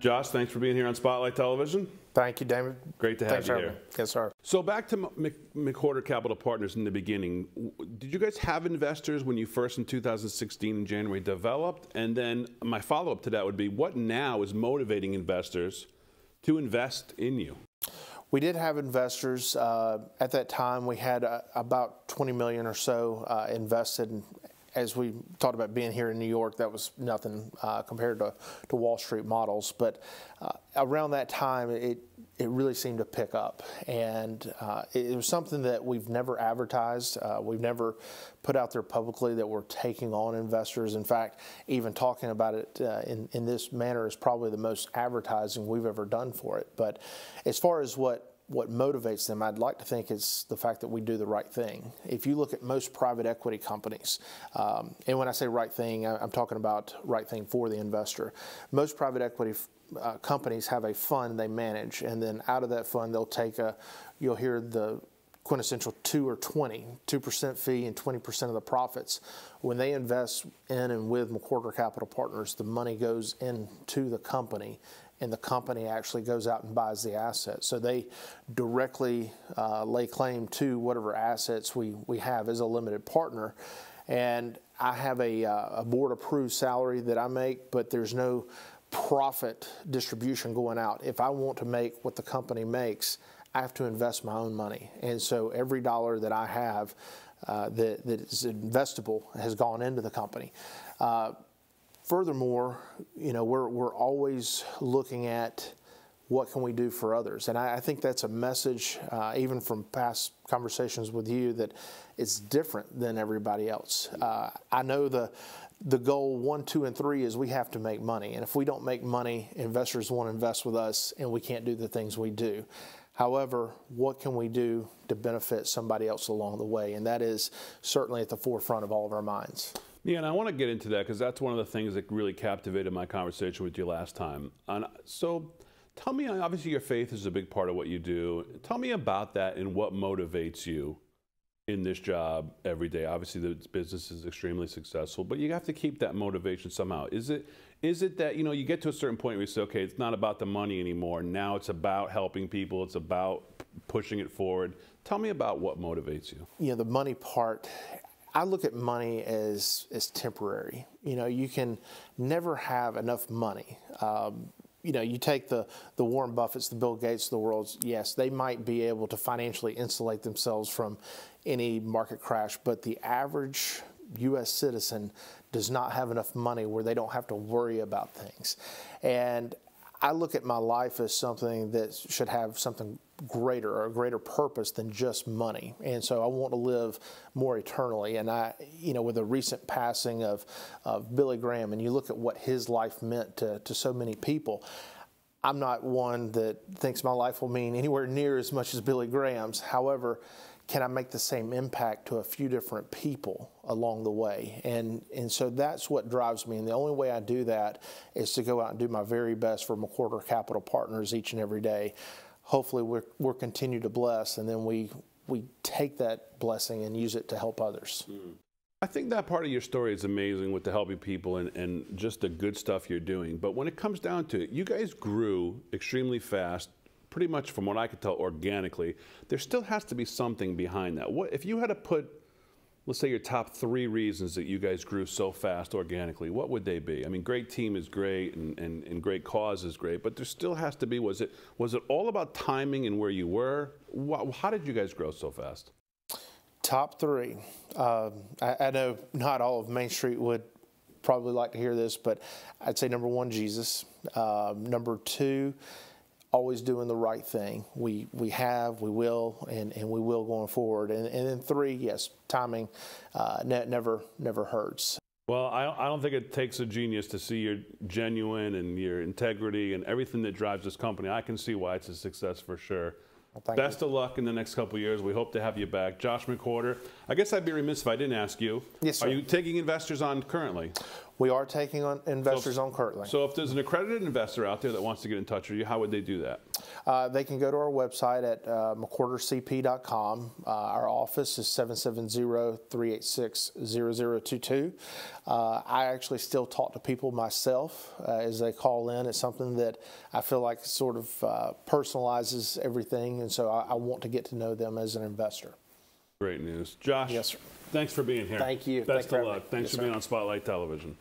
Josh, thanks for being here on Spotlight Television. Thank you, Damon. Great to have you here. Yes, sir. So back to McWhorter Capital Partners in the beginning. Did you guys have investors when you first in 2016 in January developed? And then my follow-up to that would be, what now is motivating investors to invest in you? We did have investors. At that time, we had about 20 million or so invested. As we talked about being here in New York, that was nothing compared to Wall Street models. But around that time, it really seemed to pick up. And it was something that we've never advertised. We've never put out there publicly that we're taking on investors. In fact, even talking about it in this manner is probably the most advertising we've ever done for it. But as far as what motivates them, I'd like to think it's the fact that we do the right thing. If you look at most private equity companies, and when I say right thing, I'm talking about right thing for the investor. Most private equity companies have a fund they manage, and then out of that fund they'll take you'll hear the quintessential 2 or 20, 2% fee and 20% of the profits. When they invest in and with McWhorter Capital Partners, the money goes into the company, and the company actually goes out and buys the assets. So they directly lay claim to whatever assets we have as a limited partner. And I have a board-approved salary that I make, but there's no profit distribution going out. If I want to make what the company makes, I have to invest my own money. And so every dollar that I have that is investable has gone into the company. Furthermore, you know, we're always looking at what can we do for others, and I think that's a message, even from past conversations with you, that it's different than everybody else. I know the goal 1, 2, and 3 is we have to make money, and if we don't make money, investors won't invest with us, and we can't do the things we do. However, what can we do to benefit somebody else along the way? And that is certainly at the forefront of all of our minds. Yeah, and I want to get into that because that's one of the things that really captivated my conversation with you last time. So tell me, obviously your faith is a big part of what you do. Tell me about that and what motivates you in this job every day. Obviously the business is extremely successful, but you have to keep that motivation somehow. Is it that, you know, you get to a certain point where you say, okay, it's not about the money anymore. Now it's about helping people. It's about pushing it forward. Tell me about what motivates you. You know, the money part, I look at money as temporary. You know, you can never have enough money. You know, you take the Warren Buffetts, the Bill Gates of the world, yes, they might be able to financially insulate themselves from any market crash, but the average U.S. citizen does not have enough money where they don't have to worry about things. And I look at my life as something that should have something greater, or a greater purpose than just money. And so I want to live more eternally. And you know, with the recent passing of Billy Graham, and you look at what his life meant to so many people, I'm not one that thinks my life will mean anywhere near as much as Billy Graham's. However, can I make the same impact to a few different people along the way? And so that's what drives me. And the only way I do that is to go out and do my very best for McWhorter Capital Partners each and every day. Hopefully we're continue to bless, and then we take that blessing and use it to help others. I think that part of your story is amazing with the helping people and just the good stuff you're doing. But when it comes down to it, you guys grew extremely fast, pretty much from what I could tell organically. There still has to be something behind that. What if you had to put, let's say, your top 3 reasons that you guys grew so fast organically, what would they be? I mean, great team is great and great cause is great, but there still has to be, was it all about timing and where you were? How did you guys grow so fast? Top 3. I know not all of Main Street would probably like to hear this, but I'd say number 1, Jesus. Number 2, always doing the right thing. We have, we will, and we will going forward. And then 3, yes, timing never hurts. Well, I don't think it takes a genius to see your genuine and your integrity and everything that drives this company. I can see why it's a success for sure. Well, best of luck in the next couple of years. We hope to have you back. Josh McWhorter, I guess I'd be remiss if I didn't ask you. Yes, sir. Are you taking investors on currently? We are taking on investors on currently. So if there's an accredited investor out there that wants to get in touch with you, how would they do that? They can go to our website at McWhorterCP.com. Our office is 770-386-0022. I actually still talk to people myself as they call in. It's something that I feel like sort of personalizes everything, and so I want to get to know them as an investor. Great news. Josh, yes, sir. Thanks for being here. Thank you. Best of luck. Thanks for being on Spotlight Television.